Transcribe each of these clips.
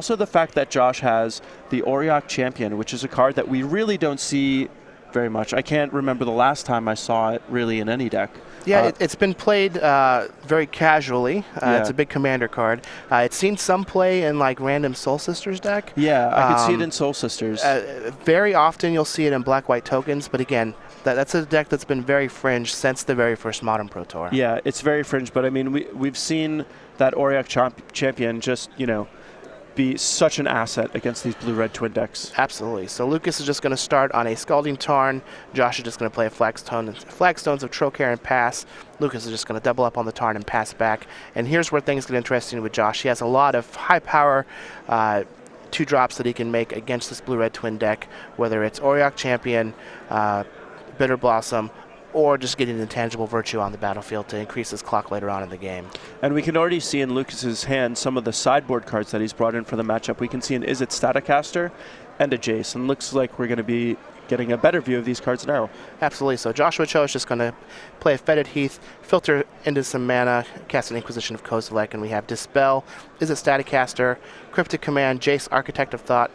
Also the fact that Josh has the Auriok Champion, which is a card that we really don't see very much. I can't remember the last time I saw it really in any deck. Yeah, it's been played very casually. Yeah. It's a big commander card. It's seen some play in like random Soul Sisters deck. Yeah, I could see it in Soul Sisters. Very often you'll see it in black-white tokens, but again, that's a deck that's been very fringe since the very first Modern Pro Tour. Yeah, it's very fringe, but I mean, we've seen that Auriok Champion just, be such an asset against these blue-red twin decks. Absolutely. So Lucas is just going to start on a Scalding Tarn. Josh is just going to play a Flagstones of Trocaire and pass. Lucas is just going to double up on the Tarn and pass back. And here's where things get interesting with Josh. He has a lot of high power 2-drops that he can make against this blue-red twin deck, whether it's Auriok Champion, Bitter Blossom, or just getting Intangible Virtue on the battlefield to increase his clock later on in the game. And we can already see in Lucas's hand some of the sideboard cards that he's brought in for the matchup. We can see an Is It Staticaster and a Jace, and looks like we're going to be getting a better view of these cards now. Absolutely. So Joshua Cho is just going to play a Fetid Heath, filter into some mana, cast an Inquisition of Kozilek, and we have Dispel, Is It Staticaster, Cryptic Command, Jace, Architect of Thought,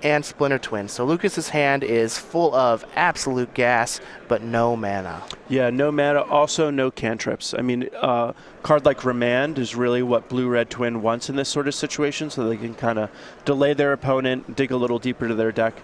and Splinter Twin. So Lucas's hand is full of absolute gas, but no mana. Yeah, no mana, also no cantrips. I mean, a card like Remand is really what blue-red twin wants in this sort of situation, so they can kind of delay their opponent, dig a little deeper to their deck.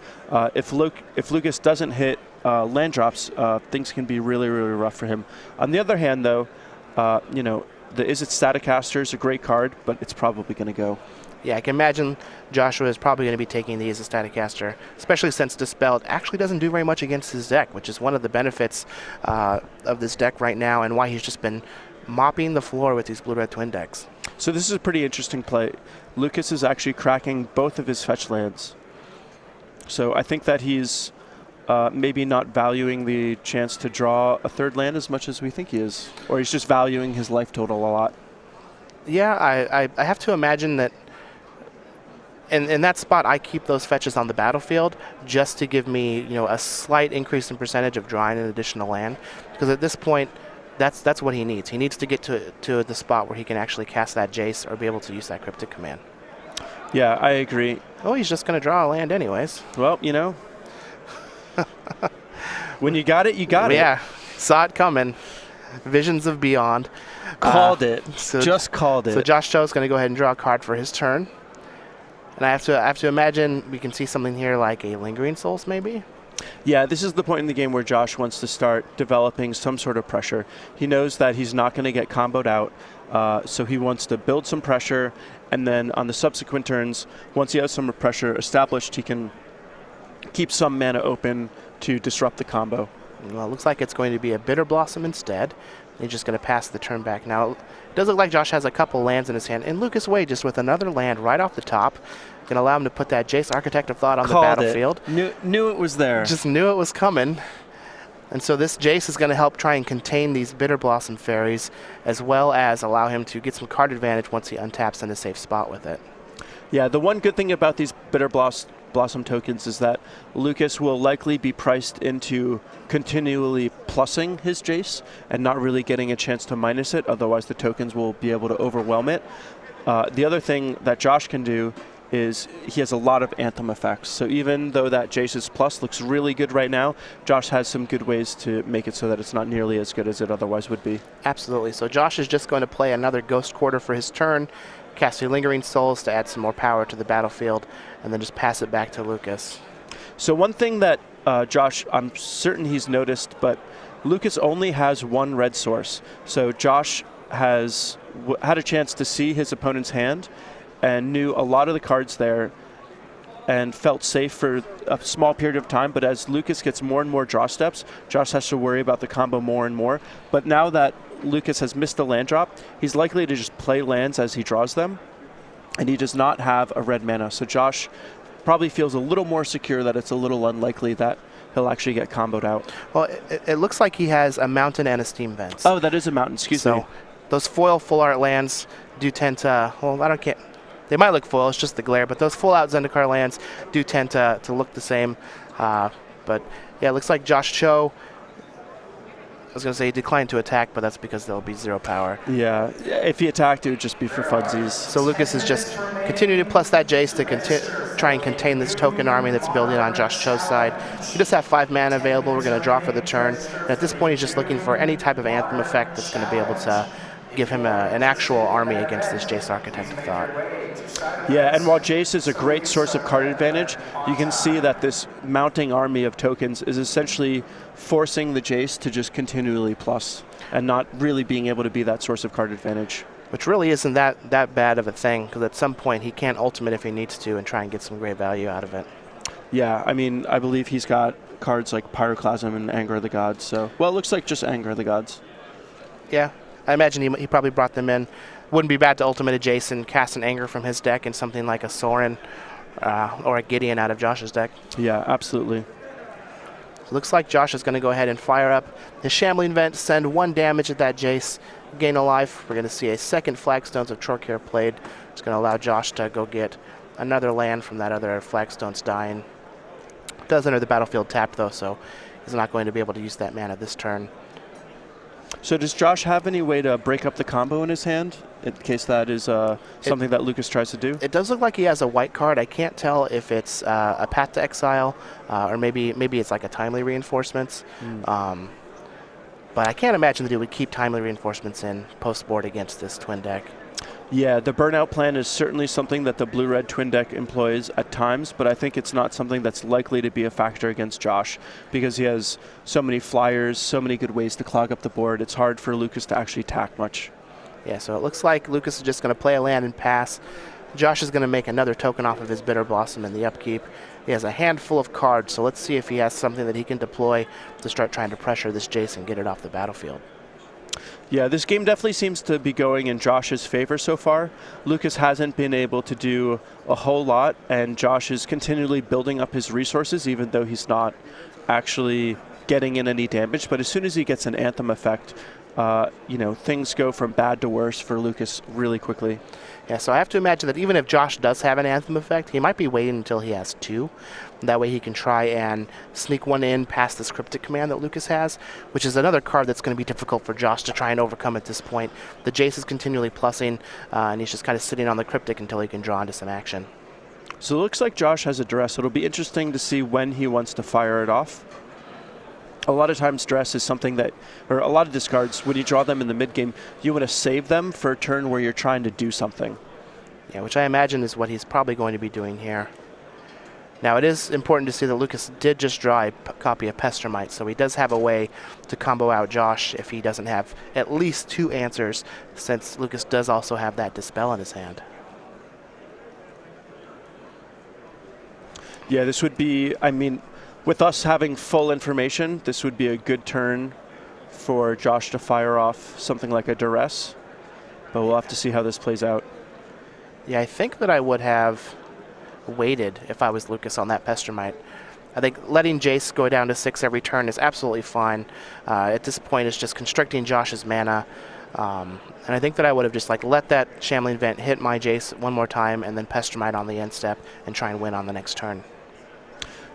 If Lucas doesn't hit land drops, things can be really, really rough for him. On the other hand, though, the Is It Staticaster is a great card, but it's probably going to go. Yeah, I can imagine Joshua is probably going to be taking these as a Staticaster, especially since Dispelled actually doesn't do very much against his deck, which is one of the benefits of this deck right now and why he's just been mopping the floor with these blue-red twin decks. So this is a pretty interesting play. Lucas is actually cracking both of his fetch lands. So I think that he's maybe not valuing the chance to draw a third land as much as we think he is, or he's just valuing his life total a lot. Yeah, I have to imagine that in that spot, I keep those fetches on the battlefield just to give me, a slight increase in percentage of drawing an additional land. Because at this point, that's what he needs. He needs to get to the spot where he can actually cast that Jace or be able to use that Cryptic Command. Yeah, I agree. Oh, he's just going to draw a land anyways. Well, when you got it, you got it. Yeah, saw it coming. Visions of Beyond. Called it. Just called it. So Josh Cho's going to go ahead and draw a card for his turn. And I have to imagine we can see something here like a Lingering Souls, maybe? Yeah, this is the point in the game where Josh wants to start developing some sort of pressure. He knows that he's not going to get comboed out, so he wants to build some pressure, and then on the subsequent turns, once he has some pressure established, he can keep some mana open to disrupt the combo. Well, it looks like it's going to be a Bitter Blossom instead. He's just going to pass the turn back. Now, it does look like Josh has a couple lands in his hand, and Lucas Wade just with another land right off the top can allow him to put that Jace, Architect of Thought on the battlefield. Knew it was there. Just knew it was coming. And so this Jace is going to help try and contain these Bitter Blossom fairies, as well as allow him to get some card advantage once he untaps in a safe spot with it. Yeah, the one good thing about these Bitter Blossom tokens is that Lucas will likely be priced into continually plussing his Jace and not really getting a chance to minus it, otherwise the tokens will be able to overwhelm it. The other thing that Josh can do is he has a lot of Anthem effects. So even though that Jace's plus looks really good right now, Josh has some good ways to make it so that it's not nearly as good as it otherwise would be. Absolutely. So Josh is just going to play another Ghost Quarter for his turn, cast a Lingering Souls to add some more power to the battlefield, and then just pass it back to Lucas. So one thing that Josh, I'm certain he's noticed, but Lucas only has one red source. So Josh has had a chance to see his opponent's hand and knew a lot of the cards there and felt safe for a small period of time. But as Lucas gets more and more draw steps, Josh has to worry about the combo more and more. But now that Lucas has missed the land drop, he's likely to just play lands as he draws them, and he does not have a red mana. So Josh probably feels a little more secure that it's a little unlikely that he'll actually get comboed out. Well, it looks like he has a Mountain and a Steam Vents. Oh, that is a Mountain, excuse me. Those foil full art lands do tend to, they might look foil, it's just the glare, but those full out Zendikar lands do tend to look the same. But yeah, it looks like Josh Cho I was going to say he declined to attack, but that's because there'll be 0 power. Yeah, if he attacked, it would just be for funsies. So Lucas is just continuing to plus that Jace to try and contain this token army that's building on Josh Cho's side. He does have 5 mana available. We're going to draw for the turn. And at this point, he's just looking for any type of Anthem effect that's going to be able to give him an actual army against this Jace Architect of Thought. Yeah, and while Jace is a great source of card advantage, you can see that this mounting army of tokens is essentially forcing the Jace to just continually plus and not really being able to be that source of card advantage. Which really isn't that bad of a thing, because at some point he can ultimate if he needs to and try and get some great value out of it. Yeah, I mean, I believe he's got cards like Pyroclasm and Anger of the Gods. So, well, it looks like just Anger of the Gods. Yeah, I imagine he probably brought them in. Wouldn't be bad to ultimate a Jason, cast an Anger from his deck and something like a Sorin or a Gideon out of Josh's deck. Yeah, absolutely. So looks like Josh is going to go ahead and fire up his Shambling Vent, send 1 damage at that Jace, gain a life. We're going to see a second Flagstones of Trocare played. It's going to allow Josh to go get another land from that other Flagstones dying. Does enter the battlefield tapped though, so he's not going to be able to use that mana this turn. So does Josh have any way to break up the combo in his hand, in case that is something that Lucas tries to do? It does look like he has a white card. I can't tell if it's a Path to Exile or maybe it's like a Timely Reinforcements. But I can't imagine that he would keep Timely Reinforcements in post-board against this twin deck. Yeah, the burnout plan is certainly something that the blue-red twin deck employs at times, but I think it's not something that's likely to be a factor against Josh because he has so many flyers, so many good ways to clog up the board. It's hard for Lucas to actually attack much. Yeah, so it looks like Lucas is just going to play a land and pass. Josh is going to make another token off of his Bitter Blossom in the upkeep. He has a handful of cards, so let's see if he has something that he can deploy to start trying to pressure this Jace and get it off the battlefield. Yeah, this game definitely seems to be going in Josh's favor so far. Lucas hasn't been able to do a whole lot, and Josh is continually building up his resources, even though he's not actually getting in any damage. But as soon as he gets an Anthem effect, things go from bad to worse for Lucas really quickly. Yeah, so I have to imagine that even if Josh does have an Anthem effect, he might be waiting until he has 2. That way he can try and sneak 1 in past this Cryptic Command that Lucas has, which is another card that's going to be difficult for Josh to try and overcome at this point. The Jace is continually plussing, and he's just kind of sitting on the Cryptic until he can draw into some action. So it looks like Josh has a Duress. It'll be interesting to see when he wants to fire it off. A lot of times Duress is something that, or a lot of discards, when you draw them in the mid-game, you want to save them for a turn where you're trying to do something. Yeah, which I imagine is what he's probably going to be doing here. Now it is important to see that Lucas did just draw a copy of Pestermite, so he does have a way to combo out Josh if he doesn't have at least 2 answers, since Lucas does also have that Dispel in his hand. Yeah, this would be, I mean, with us having full information, this would be a good turn for Josh to fire off something like a Duress, but we'll have to see how this plays out. Yeah, I think that I would have waited if I was Lucas on that Pestermite. I think letting Jace go down to 6 every turn is absolutely fine. At this point, it's just constricting Josh's mana. And I think that I would have just let that Shambling Vent hit my Jace 1 more time and then Pestermite on the end step and try and win on the next turn.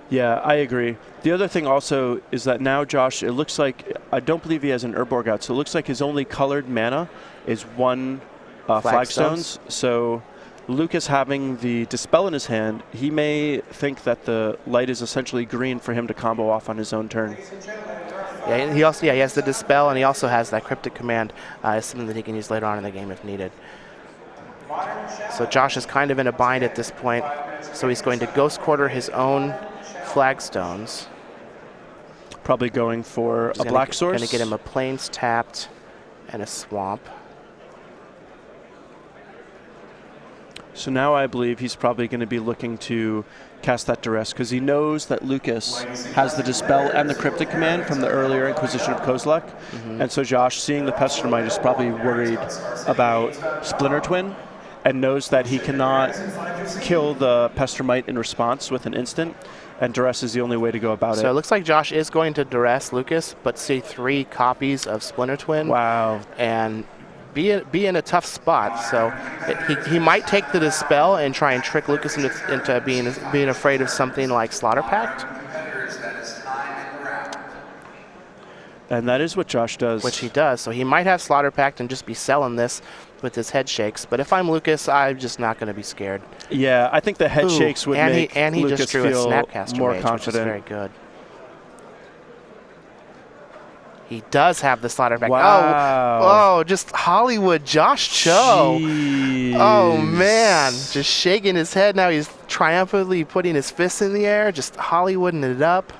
Yeah, I agree. The other thing also is that now Josh, it looks like, I don't believe he has an Urborg out, so it looks like his only colored mana is 1 Flagstones. So Lucas having the Dispel in his hand, he may think that the light is essentially green for him to combo off on his own turn. Yeah, he has the Dispel, and he also has that Cryptic Command as something that he can use later on in the game if needed. So Josh is kind of in a bind at this point, so he's going to Ghost Quarter his own Flagstones. Probably going for a black source. Going to get him a Plains tapped and a Swamp. So now I believe he's probably going to be looking to cast that Duress because he knows that Lucas has the Dispel and the Cryptic Command from the earlier Inquisition of Kozilek. And so Josh, seeing the Pestermite, is probably worried about Splinter Twin and knows that he cannot kill the Pestermite in response with an instant, and Duress is the only way to go about it. So it looks like Josh is going to Duress Lucas, but see 3 copies of Splinter Twin. Wow. And be in a tough spot. So he might take the Dispel and try and trick Lucas into being afraid of something like Slaughter Pact. And that is what Josh does. Which he does. So he might have Slaughter Pact and just be selling this with his head shakes. But if I'm Lucas, I'm just not going to be scared. Yeah, I think the head shakes would make he Lucas just drew feel a Snapcaster more Mage, confident. which is very good. He does have the Slaughter Pact. Wow. Oh, just Hollywood Josh Cho. Jeez. Oh, man. Just shaking his head. Now he's triumphantly putting his fists in the air, just Hollywooding it up.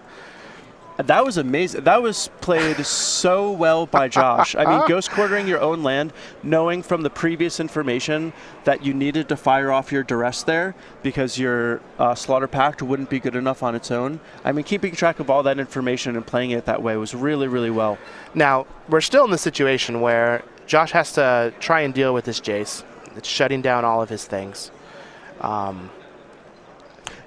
That was amazing. That was played so well by Josh. I mean, ghost quartering your own land, knowing from the previous information that you needed to fire off your duress there because your Slaughter Pact wouldn't be good enough on its own. I mean, keeping track of all that information and playing it that way was really, really well. Now, we're still in the situation where Josh has to try and deal with this Jace. It's shutting down all of his things.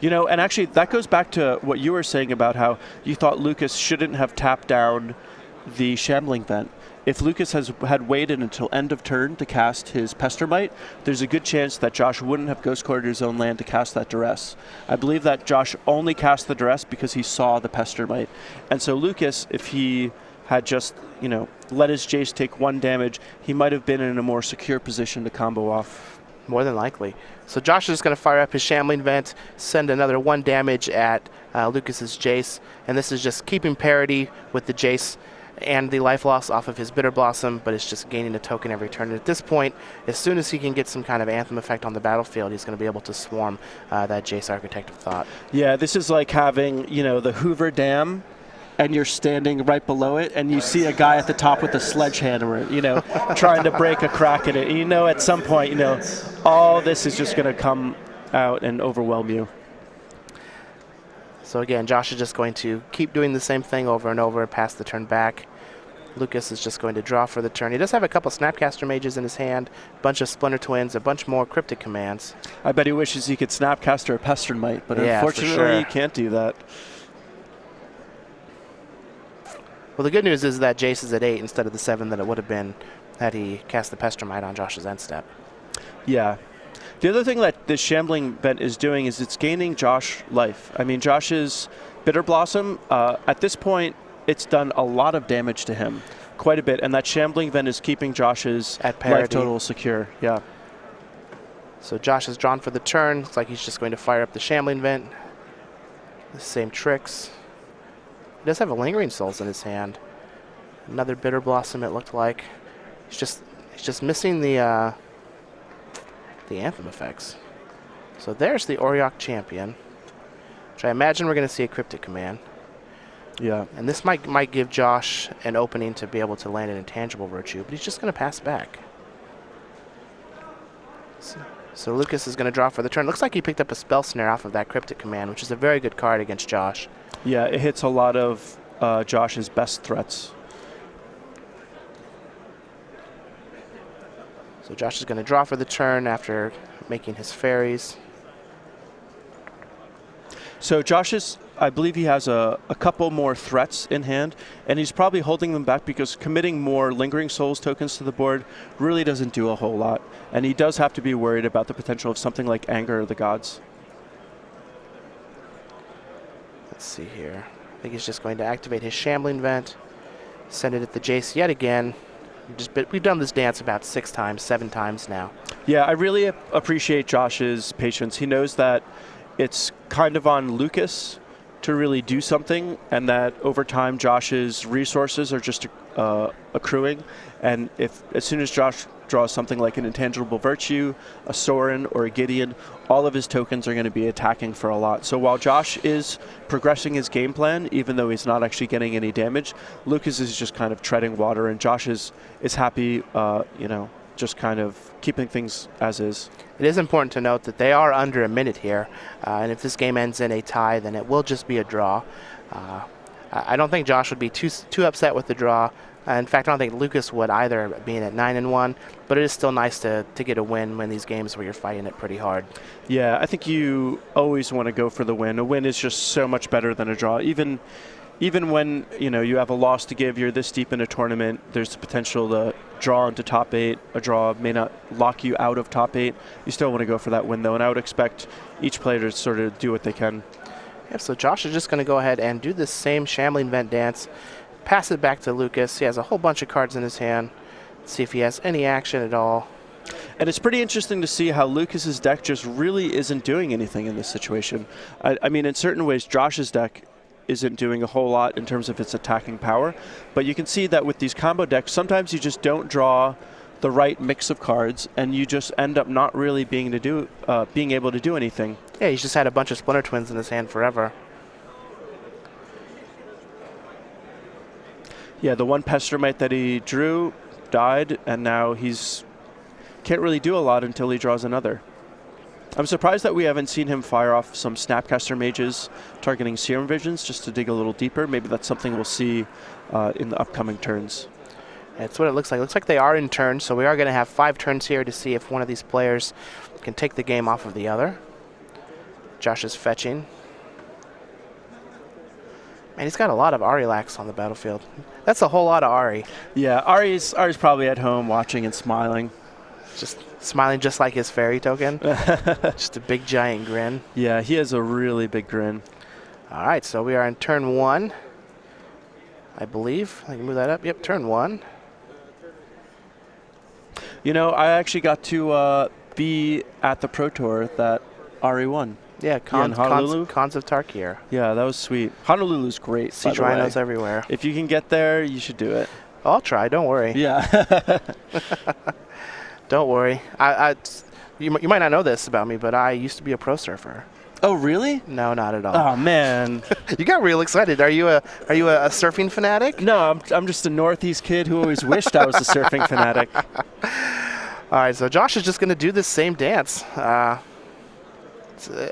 You know, and actually that goes back to what you were saying about how you thought Lucas shouldn't have tapped down the Shambling Vent. If Lucas had waited until end of turn to cast his Pestermite, there's a good chance that Josh wouldn't have ghost quartered his own land to cast that Duress. I believe that Josh only cast the Duress because he saw the Pestermite. And so Lucas, if he had just, you know, let his Jace take 1 damage, he might have been in a more secure position to combo off. More than likely. So Josh is just going to fire up his Shambling Vent, send another 1 damage at Lucas's Jace, and this is just keeping parity with the Jace and the life loss off of his Bitter Blossom, but it's just gaining a token every turn. And at this point, as soon as he can get some kind of Anthem effect on the battlefield, he's going to be able to swarm that Jace Architect of Thought. Yeah, this is like having, you know, the Hoover Dam, and you're standing right below it, and you see a guy at the top with a sledgehammer, you know, trying to break a crack in it. And you know, at some point, you know, all this is just going to come out and overwhelm you. So again, Josh is just going to keep doing the same thing over and over, pass the turn back. Lucas is just going to draw for the turn. He does have a couple Snapcaster Mages in his hand, a bunch of Splinter Twins, a bunch more Cryptic Commands. I bet he wishes he could Snapcaster a Pestermite, but yeah, unfortunately, you can't do that. Well, the good news is that Jace is at 8 instead of the 7 that it would have been had he cast the Pestermite on Josh's end step. Yeah. The other thing that this Shambling Vent is doing is it's gaining Josh life. I mean, Josh's Bitter Blossom, at this point, it's done a lot of damage to him, quite a bit, and that Shambling Vent is keeping Josh's life total secure. Yeah. So Josh has drawn for the turn. Looks like he's just going to fire up the Shambling Vent. The same tricks. He does have a Lingering Souls in his hand. Another Bitter Blossom, it looked like. He's just missing the Anthem effects. So there's the Auriok Champion, which I imagine we're going to see a Cryptic Command. Yeah. And this might give Josh an opening to be able to land an Intangible Virtue, but he's just going to pass back. So Lucas is going to draw for the turn. Looks like he picked up a Spell Snare off of that Cryptic Command, which is a very good card against Josh. Yeah, it hits a lot of Josh's best threats. So Josh is going to draw for the turn after making his fairies. So Josh I believe he has a couple more threats in hand, and he's probably holding them back because committing more Lingering Souls tokens to the board really doesn't do a whole lot. And he does have to be worried about the potential of something like Anger of the Gods. Let's see here. I think he's just going to activate his Shambling Vent, send it at the Jace yet again. We've done this dance about 6 times, 7 times now. Yeah, I really appreciate Josh's patience. He knows that it's kind of on Lucas to really do something, and that over time Josh's resources are just accruing. And as soon as Josh draws something like an Intangible Virtue, a Sorin, or a Gideon, all of his tokens are going to be attacking for a lot. So while Josh is progressing his game plan, even though he's not actually getting any damage, Lucas is just kind of treading water, and Josh is happy, you know, just kind of keeping things as is. It is important to note that they are under a minute here, and if this game ends in a tie, then it will just be a draw. I don't think Josh would be too upset with the draw. In fact, I don't think Lucas would either, being at 9-1, but it is still nice to get a win in these games where you're fighting it pretty hard. Yeah, I think you always want to go for the win. A win is just so much better than a draw. Even when, you know, you have a loss to give, you're this deep in a tournament, there's the potential to draw into top 8. A draw may not lock you out of top 8. You still want to go for that win, though, and I would expect each player to sort of do what they can. Yep, so Josh is just going to go ahead and do this same Shambling Vent dance, pass it back to Lucas. He has a whole bunch of cards in his hand. Let's see if he has any action at all. And it's pretty interesting to see how Lucas's deck just really isn't doing anything in this situation. I mean, in certain ways, Josh's deck isn't doing a whole lot in terms of its attacking power, but you can see that with these combo decks, sometimes you just don't draw the right mix of cards, and you just end up not really being able to do anything. Yeah, he's just had a bunch of Splinter Twins in his hand forever. Yeah, the one Pestermite that he drew died, and now he's can't really do a lot until he draws another. I'm surprised that we haven't seen him fire off some Snapcaster Mages targeting Serum Visions just to dig a little deeper. Maybe that's something we'll see in the upcoming turns. That's what it looks like. It looks like they are in turns, so we are going to have 5 turns here to see if one of these players can take the game off of the other. Josh is fetching. Man, he's got a lot of Arilax on the battlefield. That's a whole lot of Ari. Yeah, Ari's probably at home watching and smiling. Just smiling just like his fairy token. Just a big giant grin. Yeah, he has a really big grin. All right, so we are in turn 1, I believe. I can move that up. Yep, turn 1. You know, I actually got to be at the Pro Tour that Ari won. Yeah, in Honolulu. Cons of Tarkir. Yeah, that was sweet. Honolulu's great. Siege rhinos everywhere. If you can get there, you should do it. I'll try. Don't worry. Yeah. Don't worry. You might not know this about me, but I used to be a pro surfer. Oh, really? No, not at all. Oh, man. You got real excited. Are you a surfing fanatic? No, I'm just a Northeast kid who always wished I was a surfing fanatic. All right, so Josh is just going to do this same dance. I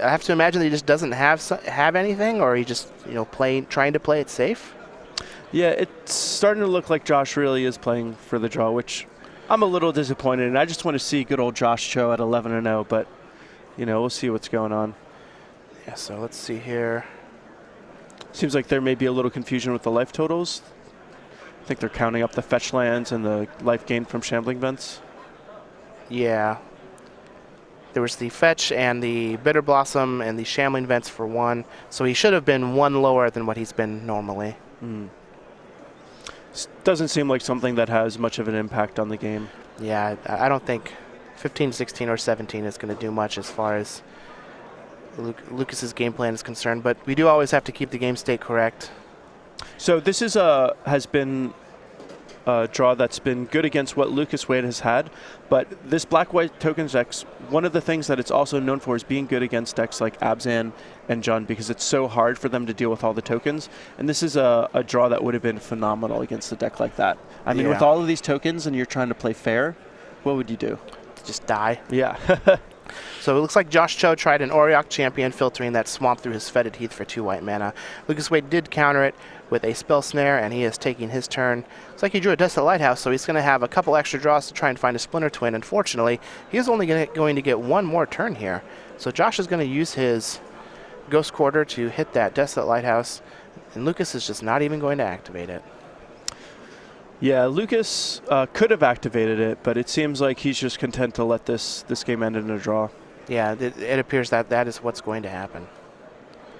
have to imagine that he just doesn't have anything, or he just trying to play it safe. Yeah, it's starting to look like Josh really is playing for the draw, which I'm a little disappointed in. I just want to see good old Josh Cho at 11-0, but we'll see what's going on. Yeah, so let's see here. Seems like there may be a little confusion with the life totals. I think they're counting up the fetch lands and the life gain from Shambling Vents. Yeah. There was the fetch and the Bitter Blossom and the Shambling Vents for 1, so he should have been 1 lower than what he's been normally. Doesn't seem like something that has much of an impact on the game. Yeah, I don't think 15, 16, or 17 is going to do much as far as Lucas's game plan is concerned, but we do always have to keep the game state correct. So this is has been a draw that's been good against what Lucas Wade has had, but this black-white tokens deck, one of the things that it's also known for is being good against decks like Abzan and Jund, because it's so hard for them to deal with all the tokens, and this is a draw that would have been phenomenal against a deck like that. I mean, with all of these tokens and you're trying to play fair, what would you do? Just die. Yeah. So it looks like Josh Cho tried an Auriok Champion, filtering that swamp through his Fetid Heath for 2 white mana. Lucas Wade did counter it with a Spell Snare, and he is taking his turn. Looks like he drew a Desolate Lighthouse, so he's going to have a couple extra draws to try and find a Splinter Twin. Unfortunately, he is only going to get 1 more turn here. So Josh is going to use his Ghost Quarter to hit that Desolate Lighthouse, and Lucas is just not even going to activate it. Yeah, Lucas could have activated it, but it seems like he's just content to let this game end in a draw. Yeah, it appears that that is what's going to happen.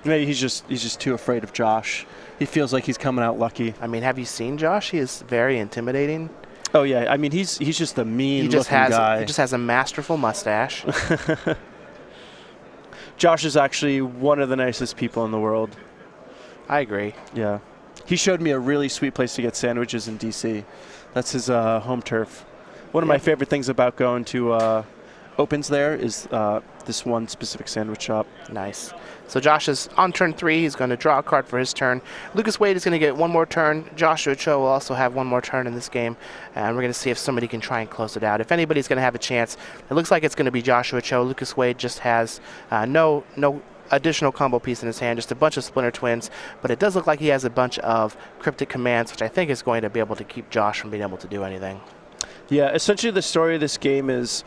Maybe he's just too afraid of Josh. He feels like he's coming out lucky. I mean, have you seen Josh? He is very intimidating. Oh yeah, I mean he's just a mean-looking guy. He just has a masterful mustache. Josh is actually one of the nicest people in the world. I agree. Yeah. He showed me a really sweet place to get sandwiches in D.C. That's his home turf. One of my favorite things about going to opens there is this one specific sandwich shop. Nice. So Josh is on turn 3. He's going to draw a card for his turn. Lucas Wade is going to get 1 more turn. Joshua Cho will also have 1 more turn in this game. And we're going to see if somebody can try and close it out. If anybody's going to have a chance, it looks like it's going to be Joshua Cho. Lucas Wade just has no additional combo piece in his hand, just a bunch of Splinter Twins, but it does look like he has a bunch of Cryptic Commands, which I think is going to be able to keep Josh from being able to do anything. Yeah, essentially the story of this game is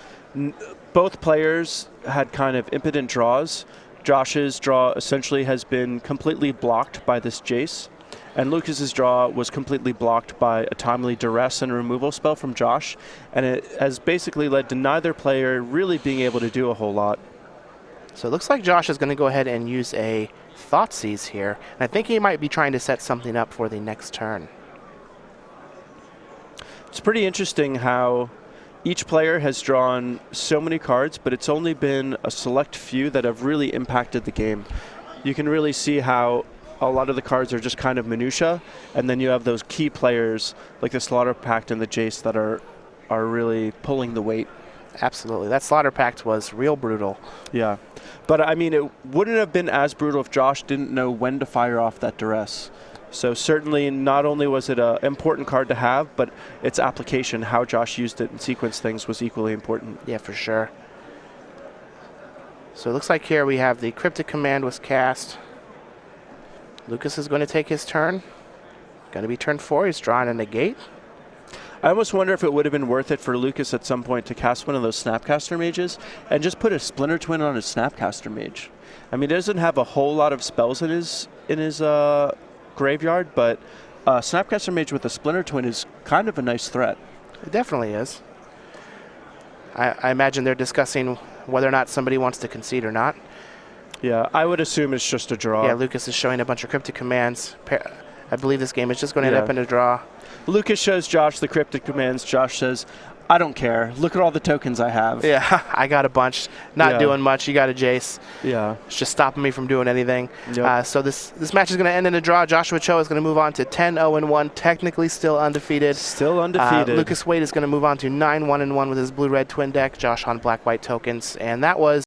both players had kind of impotent draws. Josh's draw essentially has been completely blocked by this Jace, and Lucas's draw was completely blocked by a timely duress and removal spell from Josh, and it has basically led to neither player really being able to do a whole lot. So it looks like Josh is going to go ahead and use a Thoughtseize here. And I think he might be trying to set something up for the next turn. It's pretty interesting how each player has drawn so many cards, but it's only been a select few that have really impacted the game. You can really see how a lot of the cards are just kind of minutia, and then you have those key players like the Slaughter Pact and the Jace that are really pulling the weight. Absolutely. That Slaughter Pact was real brutal. Yeah. But, I mean, it wouldn't have been as brutal if Josh didn't know when to fire off that Duress. So certainly not only was it an important card to have, but its application, how Josh used it and sequenced things, was equally important. Yeah, for sure. So it looks like here we have the Cryptic Command was cast. Lucas is going to take his turn. Going to be turn 4. He's drawing a negate. I almost wonder if it would have been worth it for Lucas at some point to cast one of those Snapcaster Mages and just put a Splinter Twin on his Snapcaster Mage. I mean, he doesn't have a whole lot of spells in his graveyard, but Snapcaster Mage with a Splinter Twin is kind of a nice threat. It definitely is. I imagine they're discussing whether or not somebody wants to concede or not. Yeah, I would assume it's just a draw. Yeah, Lucas is showing a bunch of Cryptic Commands. I believe this game is just going to end up in a draw. Lucas shows Josh the Cryptic Commands. Josh says, I don't care. Look at all the tokens I have. Yeah, I got a bunch. Not doing much. You got a Jace. Yeah. It's just stopping me from doing anything. Yep. So this match is going to end in a draw. Joshua Cho is going to move on to 10-0-1, technically still undefeated. Still undefeated. Lucas Wade is going to move on to 9-1-1 with his blue-red twin deck. Josh on black-white tokens. And that was